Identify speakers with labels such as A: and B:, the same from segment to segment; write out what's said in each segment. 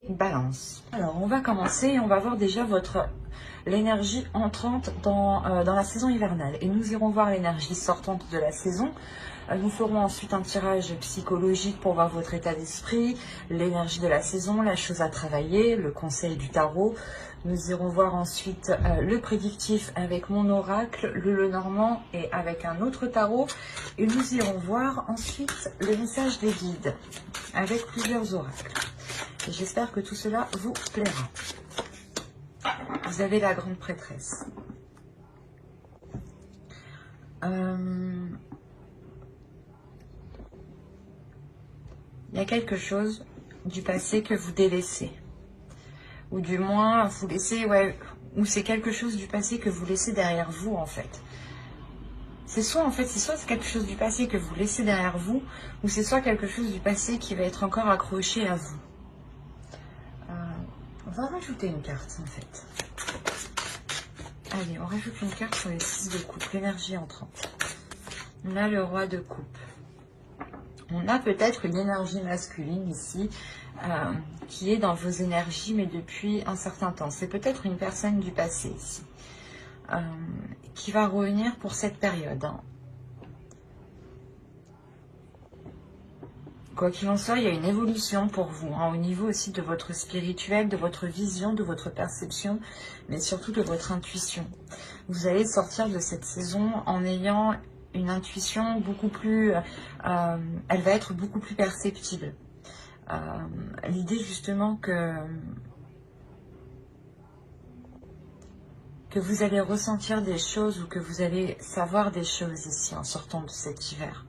A: Balance. Alors, on va commencer et on va voir déjà l'énergie entrante dans la saison hivernale. Et nous irons voir l'énergie sortante de la saison. Nous ferons ensuite un tirage psychologique pour voir votre état d'esprit, l'énergie de la saison, la chose à travailler, le conseil du tarot. Nous irons voir ensuite le prédictif avec mon oracle, le Lenormand et avec un autre tarot. Et nous irons voir ensuite le message des guides avec plusieurs oracles. J'espère que tout cela vous plaira. Vous avez la grande prêtresse. Il y a quelque chose du passé que vous délaissez. Ou du moins, vous laissez, ou c'est quelque chose du passé que vous laissez derrière vous, en fait. C'est soit quelque chose du passé que vous laissez derrière vous, ou c'est soit quelque chose du passé qui va être encore accroché à vous. On va rajouter une carte en fait. Allez, on rajoute une carte sur les 6 de coupe, l'énergie entrante. On a le roi de coupe. On a peut-être une énergie masculine ici qui est dans vos énergies mais depuis un certain temps. C'est peut-être une personne du passé ici qui va revenir pour cette période. Quoi qu'il en soit, il y a une évolution pour vous, au niveau aussi de votre spirituel, de votre vision, de votre perception, mais surtout de votre intuition. Vous allez sortir de cette saison en ayant une intuition beaucoup plus... elle va être beaucoup plus perceptible. L'idée justement que vous allez ressentir des choses ou que vous allez savoir des choses ici en sortant de cet hiver.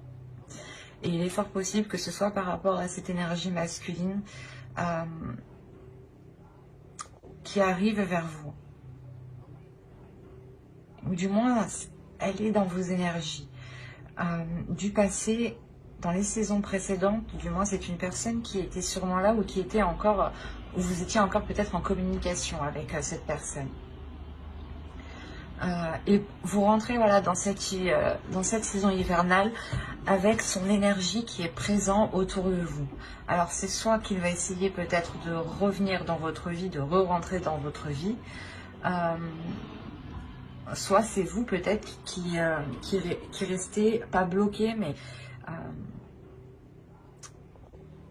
A: Et il est fort possible que ce soit par rapport à cette énergie masculine qui arrive vers vous. Ou du moins, elle est dans vos énergies. Du passé, dans les saisons précédentes, du moins c'est une personne qui était sûrement là ou qui était encore, ou vous étiez encore peut-être en communication avec cette personne. Et vous rentrez dans cette saison hivernale avec son énergie qui est présente autour de vous. Alors c'est soit qu'il va essayer peut-être de revenir dans votre vie, de re-rentrer dans votre vie, soit c'est vous peut-être qui restez pas bloqué, mais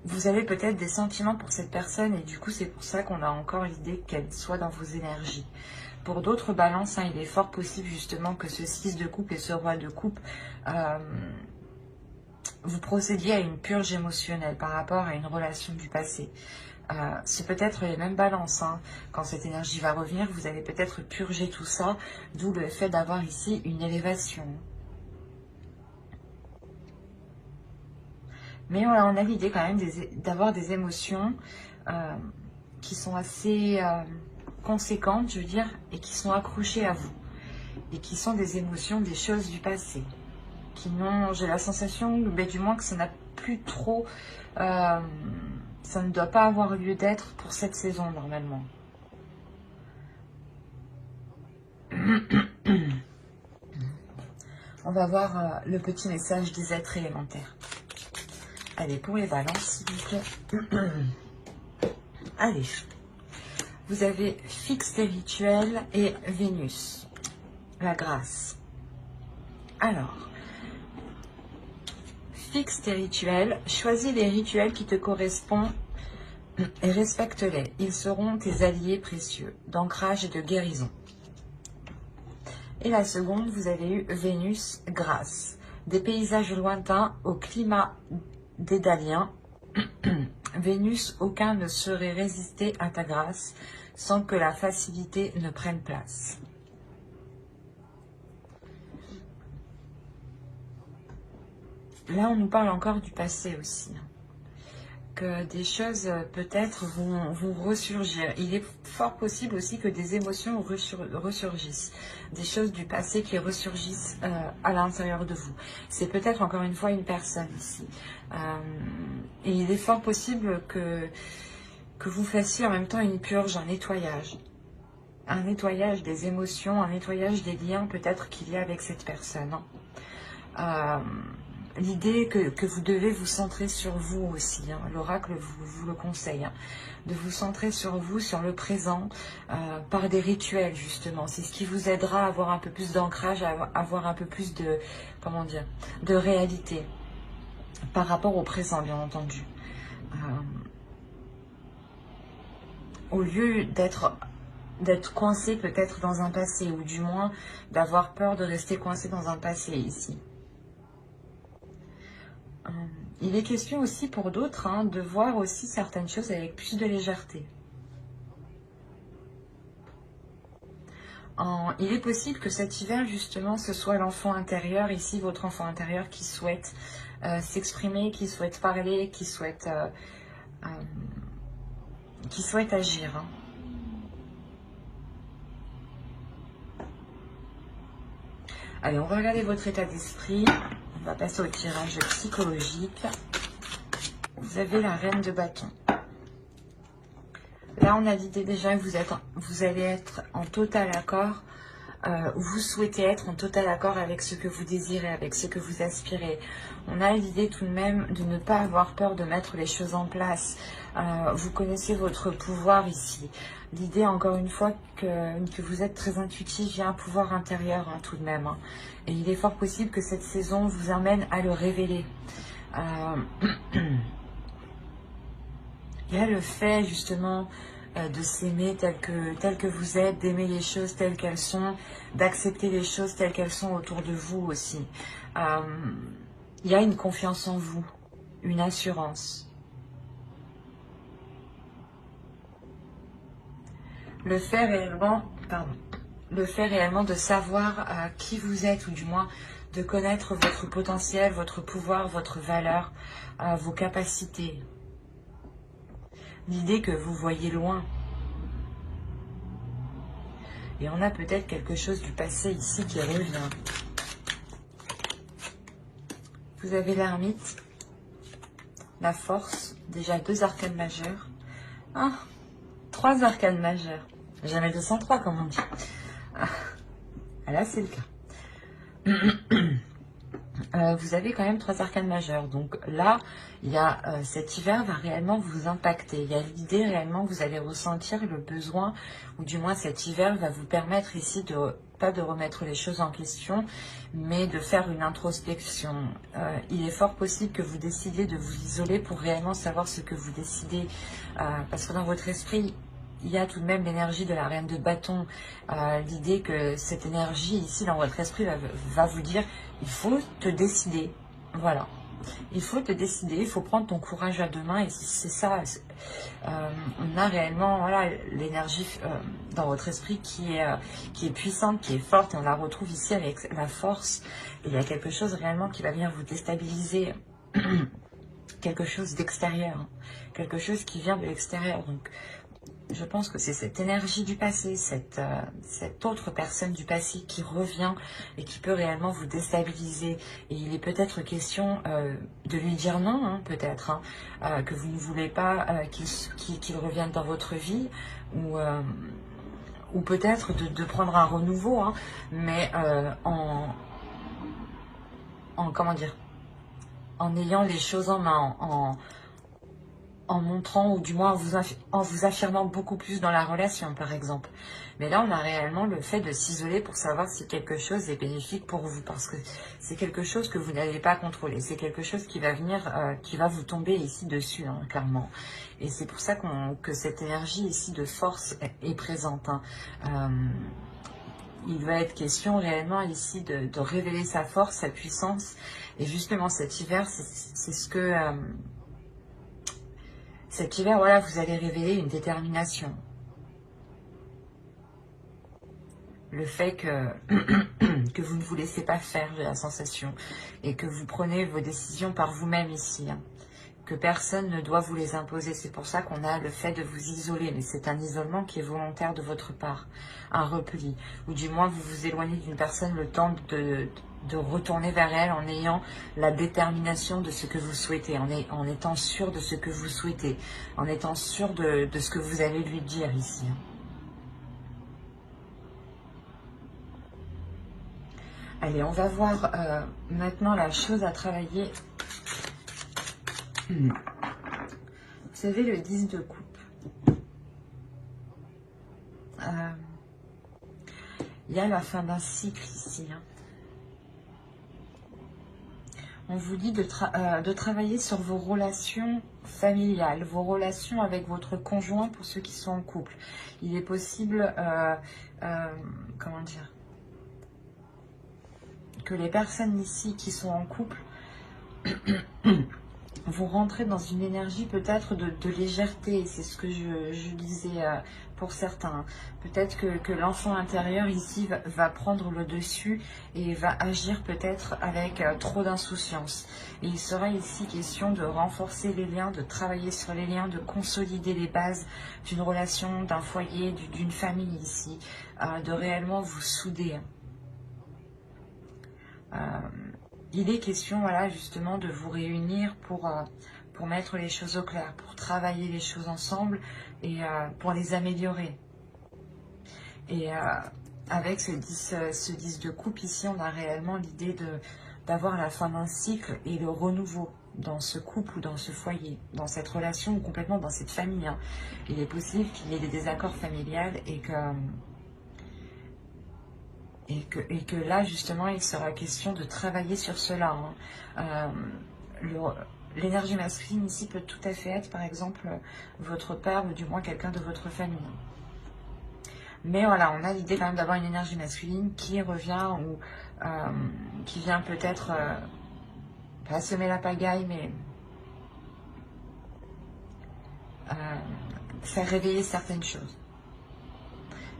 A: vous avez peut-être des sentiments pour cette personne et du coup c'est pour ça qu'on a encore l'idée qu'elle soit dans vos énergies. Pour d'autres balances, il est fort possible justement que ce 6 de coupe et ce roi de coupe, vous procédiez à une purge émotionnelle par rapport à une relation du passé. C'est peut-être les mêmes balances. Quand cette énergie va revenir, vous allez peut-être purger tout ça, d'où le fait d'avoir ici une élévation. Mais on a l'idée quand même d'avoir des émotions qui sont assez... conséquentes, je veux dire, et qui sont accrochées à vous, et qui sont des émotions, des choses du passé, qui n'ont, j'ai la sensation, mais du moins que ça n'a plus trop, ça ne doit pas avoir lieu d'être pour cette saison normalement. On va voir le petit message des êtres élémentaires. Allez, pour les balances, s'il vous plaît. Allez. Vous avez fixe des rituels et Vénus, la grâce. Alors, fixe tes rituels, choisis les rituels qui te correspondent et respecte-les. Ils seront tes alliés précieux d'ancrage et de guérison. Et la seconde, vous avez eu Vénus, grâce. Des paysages lointains au climat dédalien. Vénus, aucun ne saurait résister à ta grâce sans que la facilité ne prenne place. Là, on nous parle encore du passé aussi. Que des choses peut-être vont ressurgir. Il est fort possible aussi que des émotions ressurgissent. Des choses du passé qui ressurgissent à l'intérieur de vous. C'est peut-être encore une fois une personne ici. Et il est fort possible que vous fassiez en même temps une purge, un nettoyage. Un nettoyage des émotions, un nettoyage des liens peut-être qu'il y a avec cette personne. l'idée que vous devez vous centrer sur vous aussi. Hein. L'oracle vous le conseille. Hein, de vous centrer sur vous, sur le présent, par des rituels justement. C'est ce qui vous aidera à avoir un peu plus d'ancrage, à avoir un peu plus de, comment dire, de réalité par rapport au présent, bien entendu. Au lieu d'être coincé peut-être dans un passé, ou du moins d'avoir peur de rester coincé dans un passé ici. Il est question aussi pour d'autres hein, de voir aussi certaines choses avec plus de légèreté. Il est possible que cet hiver, justement, ce soit l'enfant intérieur, ici, votre enfant intérieur qui souhaite s'exprimer, qui souhaite parler, qui souhaite agir. Hein. Allez, on va regarder votre état d'esprit. On va passer au tirage psychologique. Vous avez la reine de bâton. Là, on a l'idée déjà que vous allez être en total accord, vous souhaitez être en total accord avec ce que vous désirez, avec ce que vous aspirez. On a l'idée tout de même de ne pas avoir peur de mettre les choses en place. Vous connaissez votre pouvoir ici. L'idée, encore une fois, que vous êtes très intuitif, il y a un pouvoir intérieur hein, tout de même. Hein. Et il est fort possible que cette saison vous amène à le révéler. Il y a le fait justement de s'aimer tel que vous êtes, d'aimer les choses telles qu'elles sont, d'accepter les choses telles qu'elles sont autour de vous aussi. Il y a une confiance en vous, une assurance. Le fait réellement de savoir qui vous êtes, ou du moins de connaître votre potentiel, votre pouvoir, votre valeur, vos capacités. L'idée que vous voyez loin. Et on a peut-être quelque chose du passé ici qui revient. Vous avez l'ermite, la force, déjà 2 arcanes majeures. 3 arcanes majeures. Jamais 203 comme on dit. Là c'est le cas. Vous avez quand même 3 arcanes majeures. Donc là, il y a cet hiver va réellement vous impacter. Il y a l'idée réellement que vous allez ressentir le besoin, ou du moins cet hiver va vous permettre ici pas de remettre les choses en question, mais de faire une introspection. Il est fort possible que vous décidiez de vous isoler pour réellement savoir ce que vous décidez. Parce que dans votre esprit, il y a tout de même l'énergie de la reine de bâton. L'idée que cette énergie ici dans votre esprit va vous dire, il faut te décider. Voilà. Il faut te décider, il faut prendre ton courage à 2 mains. Et c'est ça. On a réellement voilà, l'énergie dans votre esprit qui est puissante, qui est forte. Et on la retrouve ici avec la force. Et il y a quelque chose réellement qui va venir vous déstabiliser. Quelque chose d'extérieur. Quelque chose qui vient de l'extérieur. Donc, je pense que c'est cette énergie du passé, cette autre personne du passé qui revient et qui peut réellement vous déstabiliser. Et il est peut-être question de lui dire non, hein, peut-être, hein, que vous ne voulez pas qu'il revienne dans votre vie, ou peut-être de prendre un renouveau, hein, mais comment dire, en ayant les choses en main, en montrant, ou du moins en vous affirmant beaucoup plus dans la relation, par exemple. Mais là, on a réellement le fait de s'isoler pour savoir si quelque chose est bénéfique pour vous, parce que c'est quelque chose que vous n'allez pas contrôler. C'est quelque chose qui va venir, qui va vous tomber ici dessus, hein, clairement. Et c'est pour ça que cette énergie ici de force est présente. Hein. Il va être question réellement ici de révéler sa force, sa puissance. Et justement, cet hiver, c'est ce que... cet hiver, voilà, vous allez révéler une détermination. Le fait que vous ne vous laissez pas faire, j'ai la sensation. Et que vous prenez vos décisions par vous-même ici. Hein. Que personne ne doit vous les imposer. C'est pour ça qu'on a le fait de vous isoler. Mais c'est un isolement qui est volontaire de votre part. Un repli. Ou du moins, vous vous éloignez d'une personne le temps de retourner vers elle en ayant la détermination de ce que vous souhaitez, en étant sûr de ce que vous souhaitez, en étant sûr de ce que vous allez lui dire ici. Allez, on va voir maintenant la chose à travailler. Vous savez, le 10 de coupe. Il y a la fin d'un cycle ici. Hein. On vous dit de travailler sur vos relations familiales, vos relations avec votre conjoint pour ceux qui sont en couple. Il est possible, comment dire, que les personnes ici qui sont en couple vont rentrer dans une énergie peut-être de légèreté. C'est ce que je disais pour certains. Peut-être que l'enfant intérieur ici va prendre le dessus et va agir peut-être avec trop d'insouciance. Et il sera ici question de renforcer les liens, de travailler sur les liens, de consolider les bases d'une relation, d'un foyer, d'une famille ici, de réellement vous souder. Il est question, voilà, justement, de vous réunir pour mettre les choses au clair, pour travailler les choses ensemble et pour les améliorer. Et avec ce 10 de coupe ici, on a réellement l'idée d'avoir la fin d'un cycle et le renouveau dans ce couple ou dans ce foyer, dans cette relation ou complètement dans cette famille. Hein. Il est possible qu'il y ait des désaccords familiales et que là, justement, il sera question de travailler sur cela. Hein. L'énergie masculine ici peut tout à fait être, par exemple, votre père ou du moins quelqu'un de votre famille. Mais voilà, on a l'idée quand même d'avoir une énergie masculine qui revient ou qui vient peut-être pas semer la pagaille, mais faire réveiller certaines choses.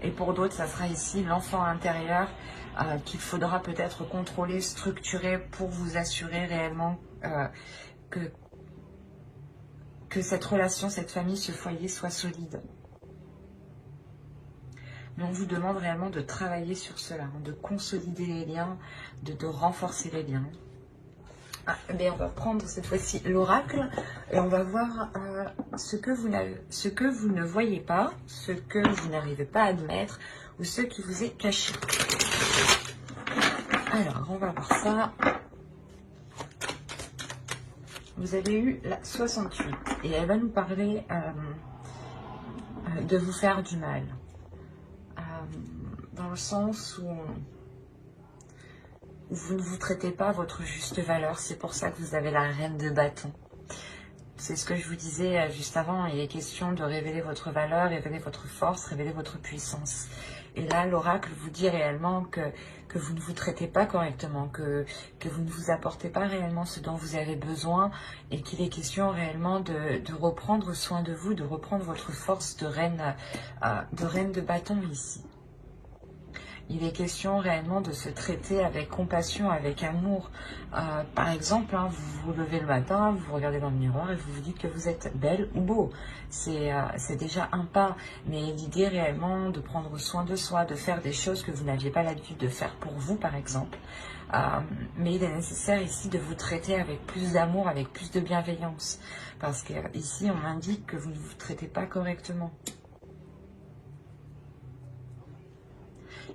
A: Et pour d'autres, ça sera ici l'enfant intérieur qu'il faudra peut-être contrôler, structurer pour vous assurer réellement que cette relation, cette famille, ce foyer soit solide. Mais on vous demande réellement de travailler sur cela, hein, de consolider les liens, de renforcer les liens. Mais on va prendre cette fois-ci l'oracle et on va voir ce que vous ne voyez pas, ce que vous n'arrivez pas à admettre ou ce qui vous est caché. Alors, on va voir ça. Vous avez eu la 68 et elle va nous parler de vous faire du mal. Dans le sens où vous ne vous traitez pas à votre juste valeur. C'est pour ça que vous avez la reine de bâton. C'est ce que je vous disais juste avant. Il est question de révéler votre valeur, révéler votre force, révéler votre puissance. Et là, l'oracle vous dit réellement que vous ne vous traitez pas correctement, que vous ne vous apportez pas réellement ce dont vous avez besoin et qu'il est question réellement de reprendre soin de vous, de reprendre votre force de reine de bâton ici. Il est question réellement de se traiter avec compassion, avec amour. Par exemple, hein, vous vous levez le matin, vous vous regardez dans le miroir et vous vous dites que vous êtes belle ou beau. C'est déjà un pas. Mais l'idée réellement de prendre soin de soi, de faire des choses que vous n'aviez pas l'habitude de faire pour vous, par exemple. Mais il est nécessaire ici de vous traiter avec plus d'amour, avec plus de bienveillance. Parce que ici, on m'indique que vous ne vous traitez pas correctement.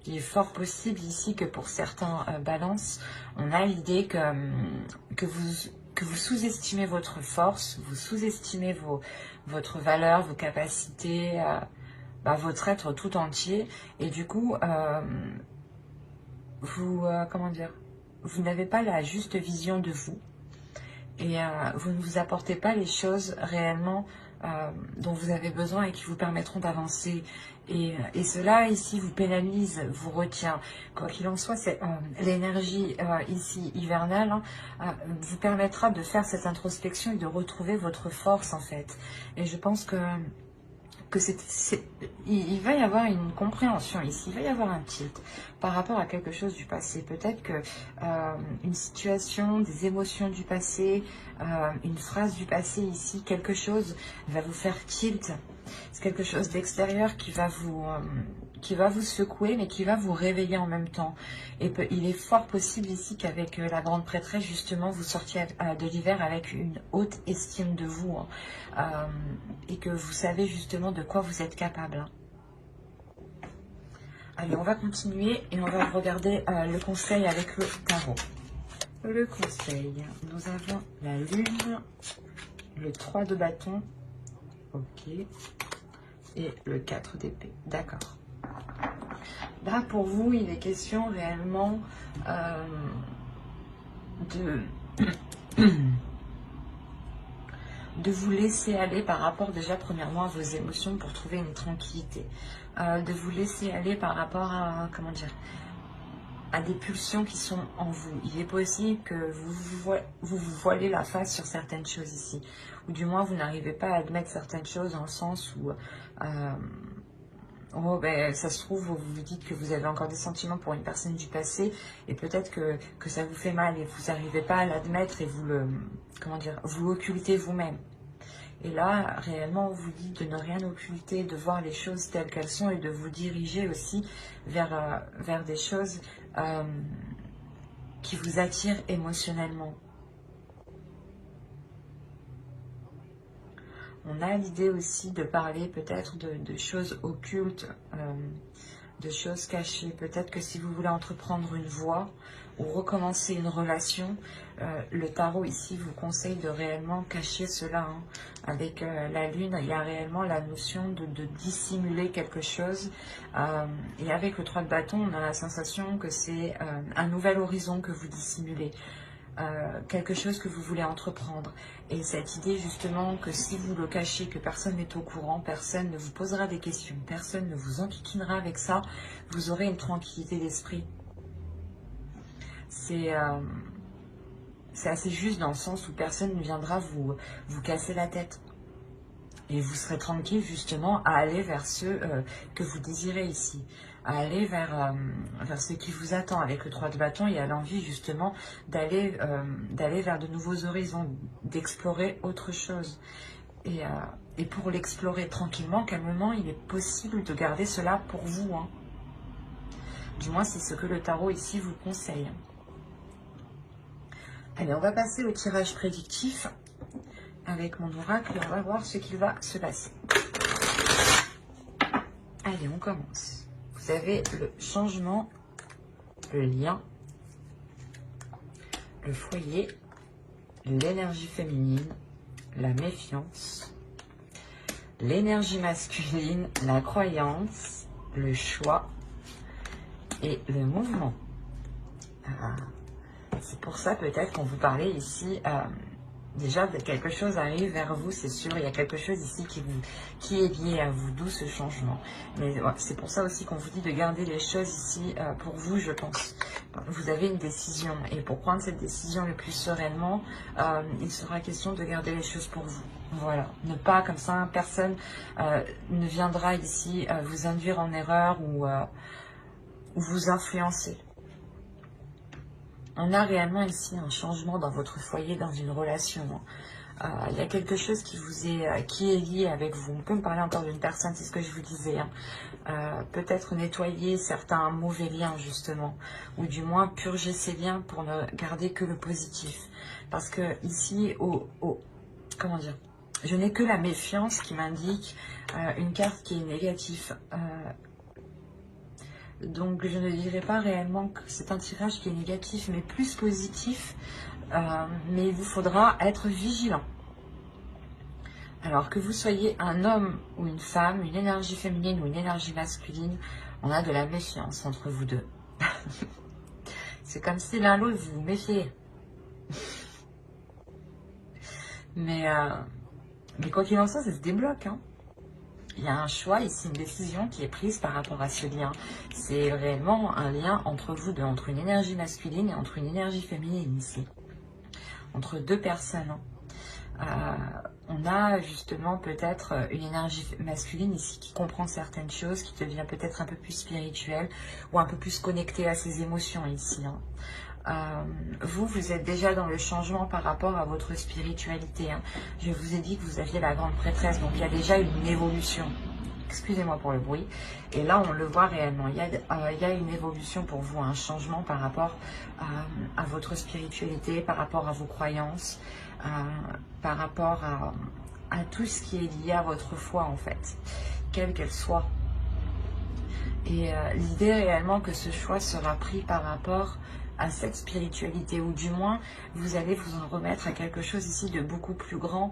A: Il est fort possible ici que pour certains balances, on a l'idée que vous sous-estimez votre force, vous sous-estimez votre valeur, vos capacités, votre être tout entier. Et du coup, comment dire, vous n'avez pas la juste vision de vous. Et vous ne vous apportez pas les choses réellement dont vous avez besoin et qui vous permettront d'avancer. Et cela ici vous pénalise, vous retient. Quoi qu'il en soit, l'énergie ici hivernale vous permettra de faire cette introspection et de retrouver votre force en fait. Et je pense que il va y avoir une compréhension ici, il va y avoir un tilt par rapport à quelque chose du passé. Peut-être que une situation, des émotions du passé, une phrase du passé ici, quelque chose va vous faire tilt. C'est quelque chose d'extérieur qui va vous secouer, mais qui va vous réveiller en même temps. Et il est fort possible ici qu'avec la grande prêtresse, justement, vous sortiez de l'hiver avec une haute estime de vous. Et que vous savez justement de quoi vous êtes capable. Allez, on va continuer et on va regarder le conseil avec le tarot. Le conseil, nous avons la lune, le 3 de bâton, ok, et le 4 d'épée, d'accord. Là, pour vous, il est question réellement de vous laisser aller par rapport déjà premièrement à vos émotions pour trouver une tranquillité. De vous laisser aller par rapport à, comment dire, à des pulsions qui sont en vous. Il est possible que vous voilez la face sur certaines choses ici. Ou du moins, vous n'arrivez pas à admettre certaines choses dans le sens où... oh, ben, ça se trouve, vous vous dites que vous avez encore des sentiments pour une personne du passé et peut-être que ça vous fait mal et vous n'arrivez pas à l'admettre et vous le... Comment dire, vous occultez vous-même. Et là, réellement, on vous dit de ne rien occulter, de voir les choses telles qu'elles sont et de vous diriger aussi vers des choses qui vous attirent émotionnellement. On a l'idée aussi de parler peut-être de choses occultes, de choses cachées. Peut-être que si vous voulez entreprendre une voie ou recommencer une relation, le tarot ici vous conseille de réellement cacher cela. Hein. Avec la lune, il y a réellement la notion de dissimuler quelque chose. Et avec le 3 de bâton, on a la sensation que c'est un nouvel horizon que vous dissimulez. Quelque chose que vous voulez entreprendre. Et cette idée justement que si vous le cachez, que personne n'est au courant, personne ne vous posera des questions, personne ne vous enquiquinera avec ça, vous aurez une tranquillité d'esprit. C'est assez juste dans le sens où personne ne viendra vous casser la tête. Et vous serez tranquille justement à aller vers ce que vous désirez ici. À aller vers ce qui vous attend. Avec le 3 de bâton, il y a l'envie justement d'aller vers de nouveaux horizons, d'explorer autre chose. Et pour l'explorer tranquillement, calmement, il est possible de garder cela pour vous. Hein. Du moins, c'est ce que le tarot ici vous conseille. Allez, on va passer au tirage prédictif avec mon oracle et on va voir ce qu'il va se passer. Allez, on commence. Vous avez le changement, le lien, le foyer, l'énergie féminine, la méfiance, l'énergie masculine, la croyance, le choix et le mouvement. C'est pour ça peut-être qu'on vous parlait ici, déjà quelque chose arrive vers vous, c'est sûr, il y a quelque chose ici qui est lié à vous, d'où ce changement. Mais ouais, c'est pour ça aussi qu'on vous dit de garder les choses ici pour vous, je pense. Vous avez une décision et pour prendre cette décision le plus sereinement, il sera question de garder les choses pour vous. Voilà, ne pas comme ça, personne ne viendra ici vous induire en erreur ou vous influencer. On a réellement ici un changement dans votre foyer, dans une relation. Il y a quelque chose qui est lié avec vous. On peut me parler encore d'une personne, c'est ce que je vous disais. Hein. Peut-être nettoyer certains mauvais liens, justement. Ou du moins purger ces liens pour ne garder que le positif. Parce que ici, comment dire, je n'ai que la méfiance qui m'indique une carte qui est négative. Donc je ne dirais pas réellement que c'est un tirage qui est négatif, mais plus positif. Mais il vous faudra être vigilant. Alors que vous soyez un homme ou une femme, une énergie féminine ou une énergie masculine, on a de la méfiance entre vous deux. C'est comme si l'un l'autre vous vous méfiez. Mais quoi qu'il en soit, ça se débloque. Hein. Il y a un choix ici, une décision qui est prise par rapport à ce lien. C'est réellement un lien entre vous deux, entre une énergie masculine et entre une énergie féminine ici. Entre deux personnes. On a justement peut-être une énergie masculine ici qui comprend certaines choses, qui devient peut-être un peu plus spirituelle ou un peu plus connectée à ses émotions ici. Hein. Vous êtes déjà dans le changement par rapport à votre spiritualité. Hein. Je vous ai dit que vous aviez la grande prêtresse, donc il y a déjà une évolution. Excusez-moi pour le bruit. Et là, on le voit réellement. Il y a une évolution pour vous, un changement par rapport à votre spiritualité, par rapport à vos croyances, par rapport à tout ce qui est lié à votre foi, en fait, quelle qu'elle soit. Et l'idée réellement que ce choix sera pris par rapport à cette spiritualité, ou du moins vous allez vous en remettre à quelque chose ici de beaucoup plus grand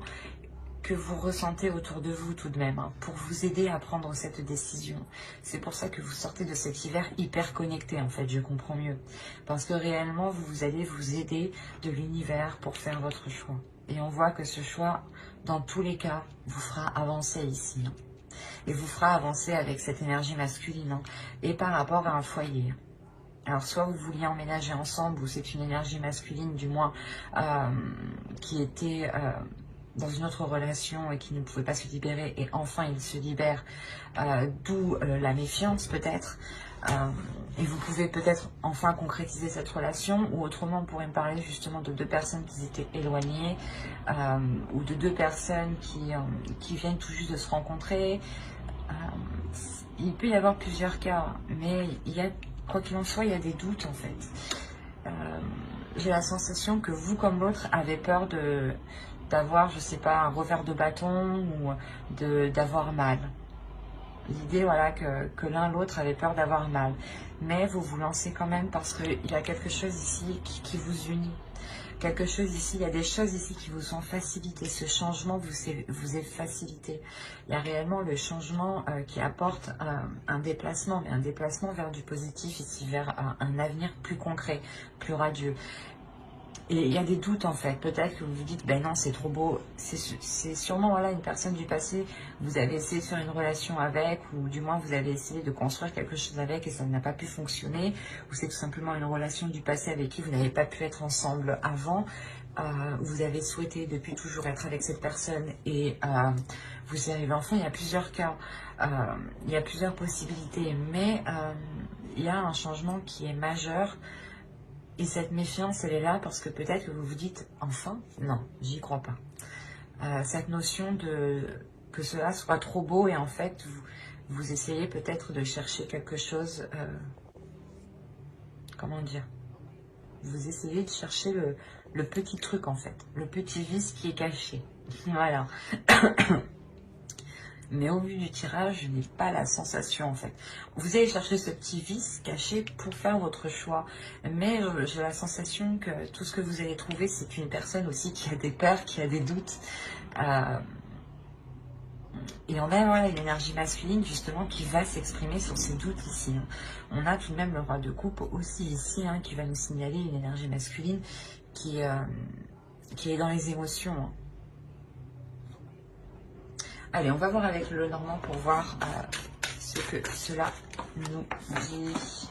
A: que vous ressentez autour de vous tout de même, hein, pour vous aider à prendre cette décision. C'est pour ça que vous sortez de cet hiver hyper connecté, en fait, je comprends mieux. Parce que réellement, vous allez vous aider de l'univers pour faire votre choix. Et on voit que ce choix, dans tous les cas, vous fera avancer ici. Hein, et vous fera avancer avec cette énergie masculine, hein, et par rapport à un foyer. Alors, soit vous vouliez emménager ensemble, ou c'est une énergie masculine, du moins, qui était dans une autre relation et qui ne pouvait pas se libérer, et enfin il se libère, d'où la méfiance peut-être. Et vous pouvez peut-être enfin concrétiser cette relation, ou autrement on pourrait me parler justement de deux personnes qui étaient éloignées, ou de deux personnes qui viennent tout juste de se rencontrer. Il peut y avoir plusieurs cas, mais il y a, quoi qu'il en soit, il y a des doutes en fait. J'ai la sensation que vous comme l'autre avez peur d'avoir, je sais pas, un revers de bâton, ou d'avoir mal. L'idée, voilà, que l'un l'autre avait peur d'avoir mal. Mais vous vous lancez quand même parce qu'il y a quelque chose ici qui vous unit. Quelque chose ici, il y a des choses ici qui vous sont facilitées. Ce changement vous est facilité. Il y a réellement le changement qui apporte un déplacement, mais un déplacement vers du positif ici, vers un avenir plus concret, plus radieux. Et il y a des doutes en fait, peut-être que vous vous dites, ben non c'est trop beau, c'est sûrement voilà, une personne du passé, vous avez essayé de faire une relation avec, ou du moins vous avez essayé de construire quelque chose avec et ça n'a pas pu fonctionner, ou c'est tout simplement une relation du passé avec qui vous n'avez pas pu être ensemble avant, vous avez souhaité depuis toujours être avec cette personne et vous y arrivez enfin. Il y a plusieurs cas, il y a plusieurs possibilités, mais il y a un changement qui est majeur. Et cette méfiance, elle est là parce que peut-être que vous vous dites, enfin, non, j'y crois pas. Cette notion que cela soit trop beau, et en fait, vous essayez peut-être de chercher quelque chose, comment dire, vous essayez de chercher le petit truc en fait, le petit vice qui est caché. Voilà. Mais au vu du tirage, je n'ai pas la sensation en fait. Vous allez chercher ce petit vice caché pour faire votre choix. Mais j'ai la sensation que tout ce que vous allez trouver, c'est une personne aussi qui a des peurs, qui a des doutes. Et on a voilà, une énergie masculine justement qui va s'exprimer sur ces doutes ici. Hein. On a tout de même le roi de coupe aussi ici, hein, qui va nous signaler une énergie masculine qui est dans les émotions. Hein. Allez, on va voir avec le Normand pour voir ce que cela nous dit.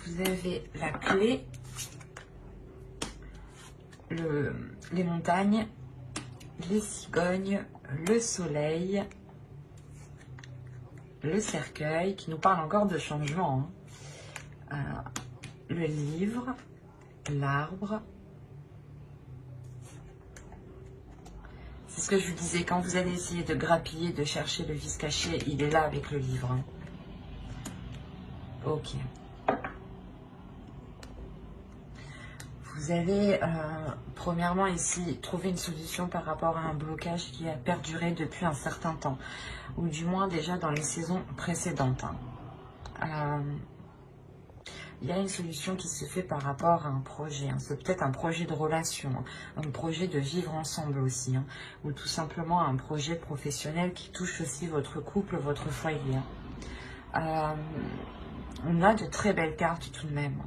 A: Vous avez la clé, les montagnes, les cigognes, le soleil, le cercueil, qui nous parle encore de changement. Hein. Le livre, l'arbre. C'est ce que je vous disais, quand vous allez essayer de grappiller, de chercher le vice caché, il est là avec le livre. Hein. Ok. Vous allez, premièrement ici, trouver une solution par rapport à un blocage qui a perduré depuis un certain temps. Ou du moins déjà dans les saisons précédentes. Hein. Il y a une solution qui se fait par rapport à un projet. Hein. C'est peut-être un projet de relation, hein. Un projet de vivre ensemble aussi. Hein. Ou tout simplement un projet professionnel qui touche aussi votre couple, votre foyer. Hein. On a de très belles cartes tout de même.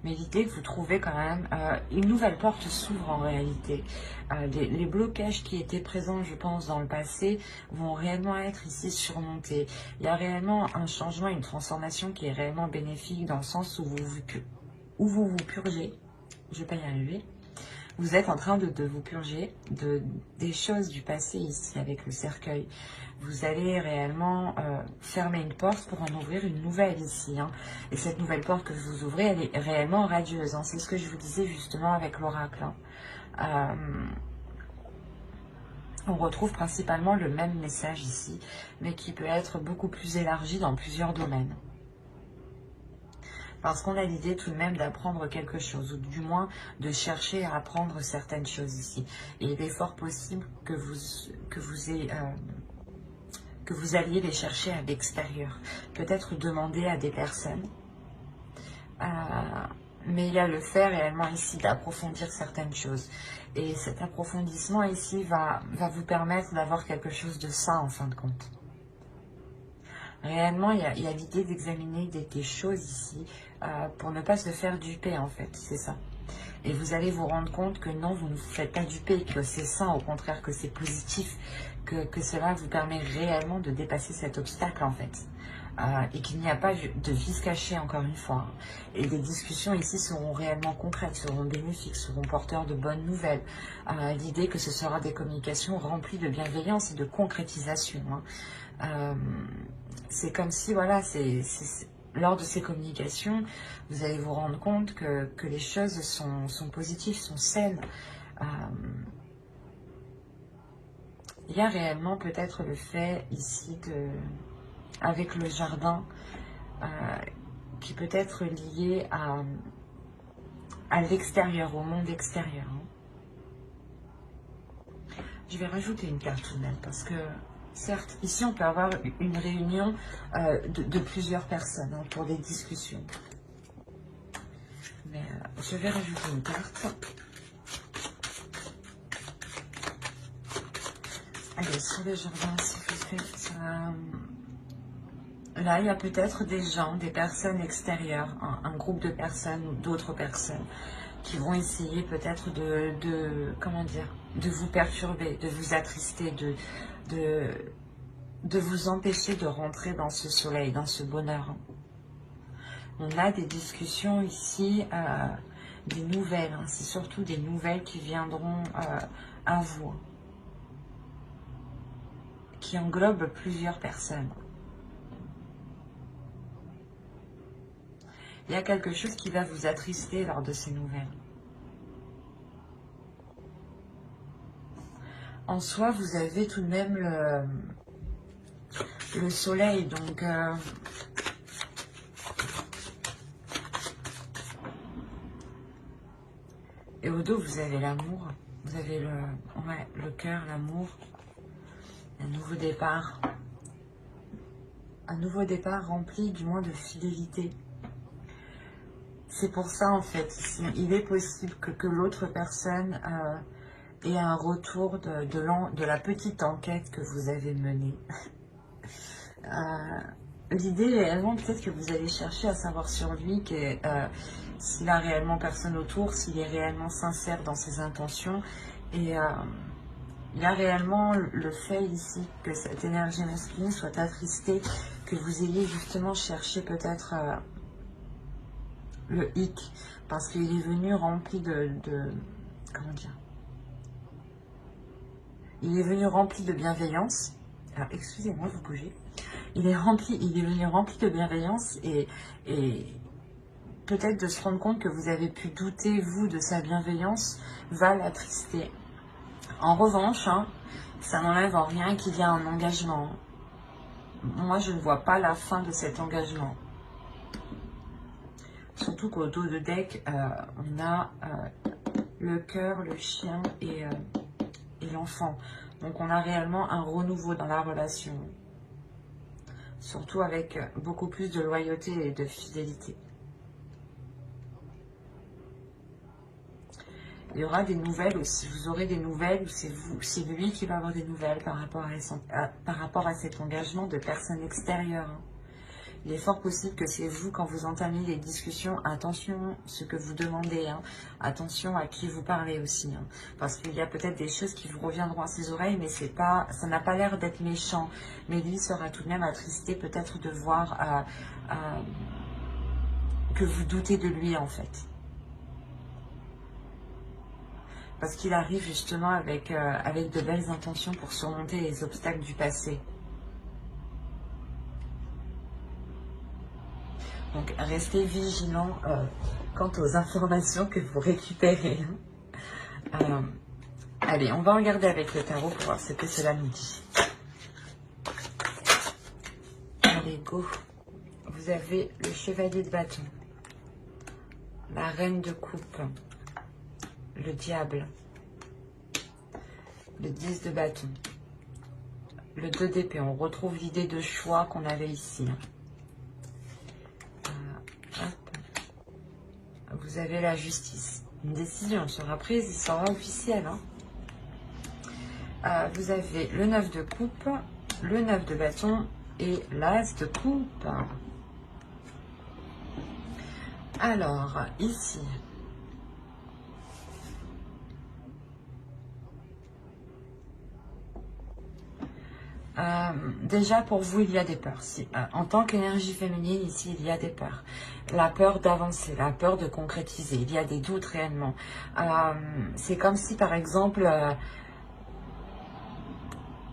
A: Mais l'idée que vous trouvez quand même, une nouvelle porte s'ouvre en réalité. Les blocages qui étaient présents, je pense, dans le passé, vont réellement être ici surmontés. Il y a réellement un changement, une transformation qui est réellement bénéfique dans le sens où vous vous purgez. Je ne vais pas y arriver. Vous êtes en train de vous purger des choses du passé ici avec le cercueil. Vous allez réellement fermer une porte pour en ouvrir une nouvelle ici. Hein. Et cette nouvelle porte que vous ouvrez, elle est réellement radieuse. Hein. C'est ce que je vous disais justement avec l'oracle. Hein. On retrouve principalement le même message ici, mais qui peut être beaucoup plus élargi dans plusieurs domaines. Parce qu'on a l'idée tout de même d'apprendre quelque chose, ou du moins de chercher à apprendre certaines choses ici. Et il est fort possible que vous alliez les chercher à l'extérieur. Peut-être demander à des personnes. Mais il y a le fait réellement ici d'approfondir certaines choses. Et cet approfondissement ici va vous permettre d'avoir quelque chose de sain en fin de compte. Réellement, il y a l'idée d'examiner des choses ici pour ne pas se faire duper en fait, c'est ça. Et vous allez vous rendre compte que non, vous ne vous faites pas duper, que c'est sain, au contraire que c'est positif, que cela vous permet réellement de dépasser cet obstacle en fait. Et qu'il n'y a pas de vice caché encore une fois. Et les discussions ici seront réellement concrètes, seront bénéfiques, seront porteurs de bonnes nouvelles. L'idée que ce sera des communications remplies de bienveillance et de concrétisation. C'est comme si, voilà, lors de ces communications, vous allez vous rendre compte que les choses sont positives, sont saines. Il y a réellement peut-être le fait ici avec le jardin qui peut être lié à l'extérieur, au monde extérieur. Je vais rajouter une carte tout de même parce que certes, ici on peut avoir une réunion de plusieurs personnes pour des discussions. Mais je vais rajouter une carte. Allez, sur le jardin, s'il vous plaît. Là, il y a peut-être des gens, des personnes extérieures, un groupe de personnes ou d'autres personnes qui vont essayer peut-être comment dire, de vous perturber, de vous attrister, de vous empêcher de rentrer dans ce soleil, dans ce bonheur. On a des discussions ici, des nouvelles, c'est surtout des nouvelles qui viendront à vous, qui englobent plusieurs personnes. Il y a quelque chose qui va vous attrister lors de ces nouvelles. En soi, vous avez tout de même le soleil, donc et au dos, vous avez l'amour, vous avez le cœur, l'amour, un nouveau départ rempli du moins de fidélité. C'est pour ça, en fait, il est possible que l'autre personne ait un retour de la petite enquête que vous avez menée. L'idée, réellement, peut-être que vous allez chercher à savoir sur lui s'il a réellement personne autour, s'il est réellement sincère dans ses intentions. Et il y a réellement le fait ici que cette énergie masculine soit attristée, que vous ayez justement cherché peut-être... le hic, parce qu'il est venu rempli comment dire, il est venu rempli de bienveillance. Alors excusez-moi, vous bougez. Il est venu rempli de bienveillance et peut-être de se rendre compte que vous avez pu douter, vous, de sa bienveillance, va l'attrister. En revanche, ça n'enlève en rien qu'il y a un engagement. Moi, je ne vois pas la fin de cet engagement. Surtout qu'au dos de deck, on a le cœur, le chien et l'enfant. Donc on a réellement un renouveau dans la relation. Surtout avec beaucoup plus de loyauté et de fidélité. Il y aura des nouvelles aussi. Vous aurez des nouvelles ou c'est lui qui va avoir des nouvelles par rapport à cet engagement de personnes extérieures. Il est fort possible que c'est vous, quand vous entamez les discussions, attention ce que vous demandez, attention à qui vous parlez aussi, parce qu'il y a peut-être des choses qui vous reviendront à ses oreilles, mais ça n'a pas l'air d'être méchant, mais lui sera tout de même attristé peut-être de voir que vous doutez de lui en fait. Parce qu'il arrive justement avec de belles intentions pour surmonter les obstacles du passé. Donc, restez vigilants quant aux informations que vous récupérez. Allez, on va regarder avec le tarot pour voir ce que cela nous dit. Allez, go. Vous avez le chevalier de bâton. la reine de coupe, le diable, le 10 de bâton, le 2 d'épée. On retrouve l'idée de choix qu'on avait ici. Vous avez la justice. Une décision sera prise, il sera officiel. Vous avez le 9 de coupe, le 9 de bâton et l'as de coupe. Alors, ici, déjà pour vous, il y a des peurs. Si, en tant qu'énergie féminine, ici, il y a des peurs. La peur d'avancer, la peur de concrétiser. Il y a des doutes réellement. C'est comme si, par exemple,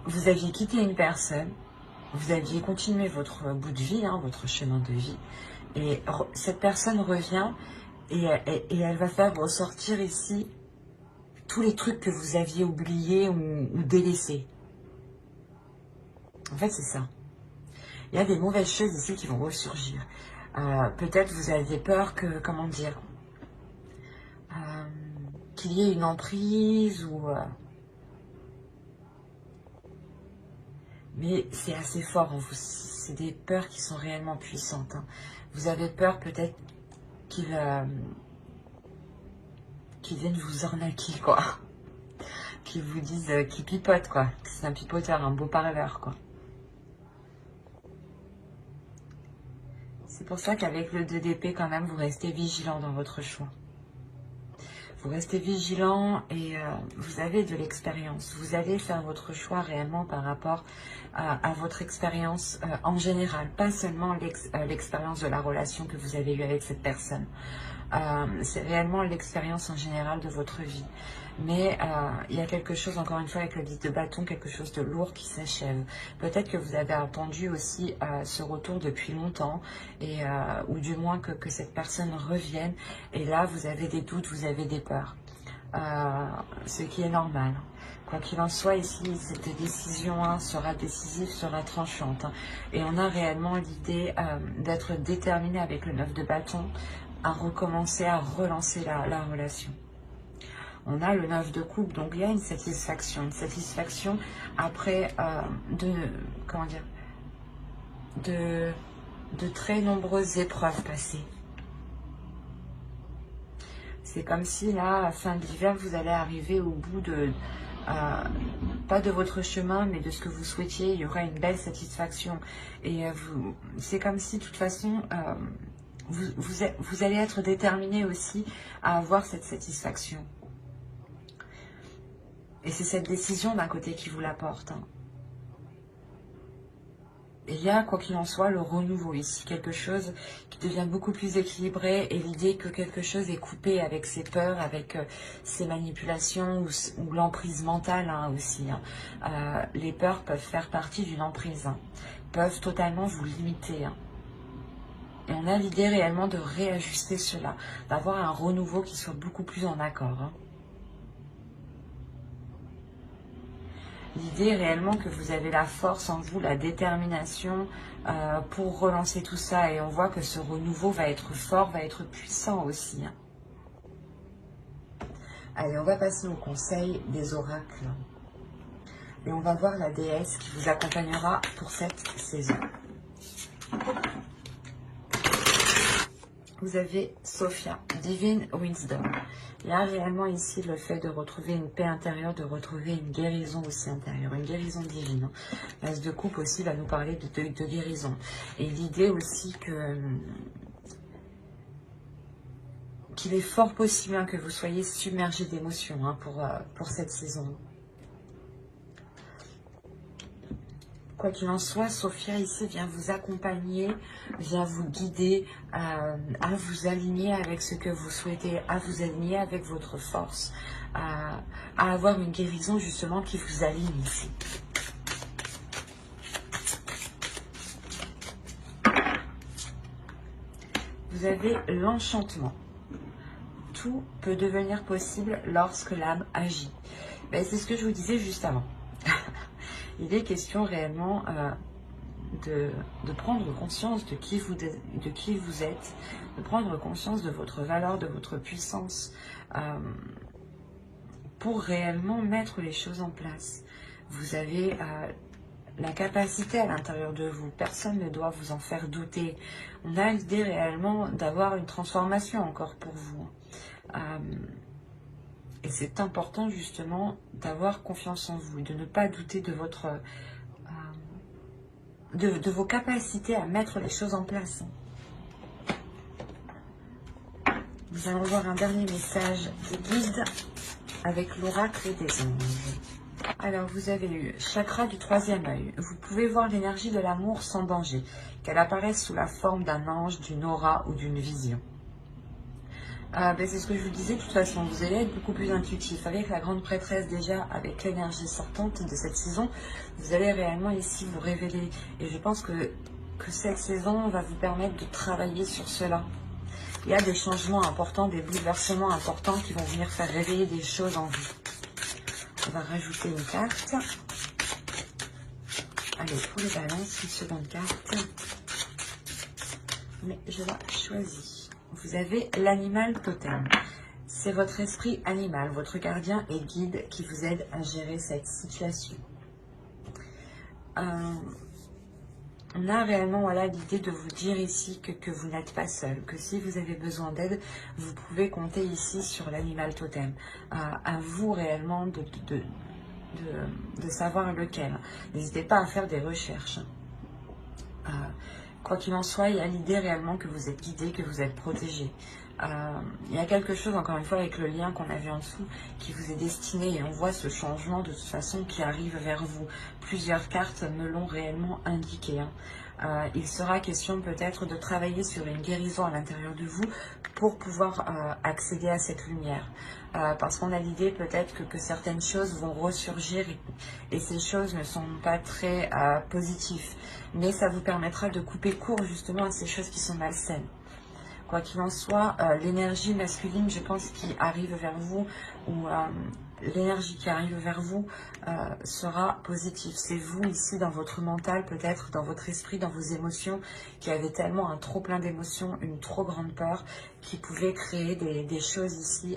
A: vous aviez quitté une personne, vous aviez continué votre bout de vie, votre chemin de vie, et cette personne revient et elle va faire ressortir ici tous les trucs que vous aviez oubliés ou délaissés. En fait, c'est ça. Il y a des mauvaises choses ici qui vont ressurgir. Peut-être vous avez peur que, comment dire, qu'il y ait une emprise ou... mais c'est assez fort en vous. C'est des peurs qui sont réellement puissantes. Vous avez peur peut-être qu'ils viennent vous arnaquer, quoi. Qu'ils vous disent, qu'ils pipotent, quoi. C'est un pipoteur, un beau parleur, quoi. C'est pour ça qu'avec le 2 d'épée, quand même, vous restez vigilant dans votre choix. Vous restez vigilant et vous avez de l'expérience. Vous allez faire votre choix réellement par rapport à votre expérience en général. Pas seulement l'expérience de la relation que vous avez eue avec cette personne. C'est réellement l'expérience en général de votre vie. Mais il y a quelque chose, encore une fois, avec le 10 de bâton, quelque chose de lourd qui s'achève. Peut-être que vous avez attendu aussi ce retour depuis longtemps, et, ou du moins que cette personne revienne. Et là, vous avez des doutes, vous avez des peurs. Ce qui est normal. Quoi qu'il en soit, ici, cette décision sera décisive, sera tranchante. Et on a réellement l'idée d'être déterminé avec le 9 de bâton à recommencer, à relancer la relation. On a le 9 de coupe, donc il y a une satisfaction après comment dire, de très nombreuses épreuves passées. C'est comme si là, à fin de l'hiver, vous allez arriver au bout de, pas de votre chemin, mais de ce que vous souhaitiez. Il y aura une belle satisfaction. Et c'est comme si, de toute façon, vous allez être déterminé aussi à avoir cette satisfaction. Et c'est cette décision d'un côté qui vous l'apporte. Et il y a, quoi qu'il en soit, le renouveau ici. Quelque chose qui devient beaucoup plus équilibré. Et l'idée que quelque chose est coupé avec ses peurs, avec ses manipulations ou l'emprise mentale aussi. Les peurs peuvent faire partie d'une emprise. Peuvent totalement vous limiter. Et on a l'idée réellement de réajuster cela. D'avoir un renouveau qui soit beaucoup plus en accord. L'idée réellement que vous avez la force en vous, la détermination pour relancer tout ça. Et on voit que ce renouveau va être fort, va être puissant aussi. Allez, on va passer au conseil des oracles. Et on va voir la déesse qui vous accompagnera pour cette saison. Vous avez Sophia, Divine Wisdom. Il y a réellement ici le fait de retrouver une paix intérieure, de retrouver une guérison aussi intérieure, une guérison divine. L'As de coupe aussi va nous parler de guérison. Et l'idée aussi qu'il est fort possible que vous soyez submergé d'émotions pour cette saison. Quoi qu'il en soit, Sophia ici vient vous accompagner, vient vous guider à vous aligner avec ce que vous souhaitez, à vous aligner avec votre force, à avoir une guérison justement qui vous aligne ici. Vous avez l'enchantement. Tout peut devenir possible lorsque l'âme agit. Ben, c'est ce que je vous disais juste avant. Il est question réellement de prendre conscience de qui vous êtes, de prendre conscience de votre valeur, de votre puissance, pour réellement mettre les choses en place. Vous avez la capacité à l'intérieur de vous, personne ne doit vous en faire douter. On a l'idée réellement d'avoir une transformation encore pour vous. Et c'est important justement d'avoir confiance en vous, de ne pas douter de votre... de vos capacités à mettre les choses en place. Nous allons voir un dernier message des guides avec l'oracle des anges. Alors, vous avez eu chakra du troisième œil. Vous pouvez voir l'énergie de l'amour sans danger, qu'elle apparaisse sous la forme d'un ange, d'une aura ou d'une vision. C'est ce que je vous disais, de toute façon, vous allez être beaucoup plus intuitif. Avec la grande prêtresse déjà, avec l'énergie sortante de cette saison, vous allez réellement ici vous révéler. Et je pense que cette saison va vous permettre de travailler sur cela. Il y a des changements importants, des bouleversements importants qui vont venir faire réveiller des choses en vous. On va rajouter une carte. Allez, pour les balances, une seconde carte. Mais je la choisis. Vous avez l'animal totem. C'est votre esprit animal, votre gardien et guide qui vous aide à gérer cette situation. On a réellement l'idée de vous dire ici que vous n'êtes pas seul, que si vous avez besoin d'aide, vous pouvez compter ici sur l'animal totem. À vous réellement de savoir lequel. N'hésitez pas à faire des recherches. Quoi qu'il en soit, il y a l'idée réellement que vous êtes guidé, que vous êtes protégé. Il y a quelque chose, encore une fois, avec le lien qu'on a vu en dessous, qui vous est destiné. Et on voit ce changement, de toute façon, qui arrive vers vous. Plusieurs cartes me l'ont réellement indiqué. Il sera question peut-être de travailler sur une guérison à l'intérieur de vous pour pouvoir accéder à cette lumière. Parce qu'on a l'idée peut-être que certaines choses vont ressurgir et ces choses ne sont pas très positives. Mais ça vous permettra de couper court justement à ces choses qui sont malsaines. Quoi qu'il en soit, l'énergie masculine, je pense, qui arrive vers vous, ou l'énergie qui arrive vers vous sera positive. C'est vous ici dans votre mental, peut-être dans votre esprit, dans vos émotions, qui avez tellement un trop plein d'émotions, une trop grande peur, qui pouvait créer des choses ici,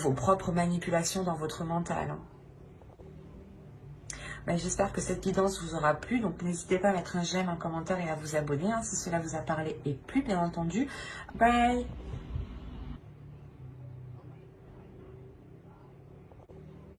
A: vos propres manipulations dans votre mental. J'espère que cette guidance vous aura plu, donc n'hésitez pas à mettre un j'aime, un commentaire et à vous abonner si cela vous a parlé et plu, bien entendu. Bye!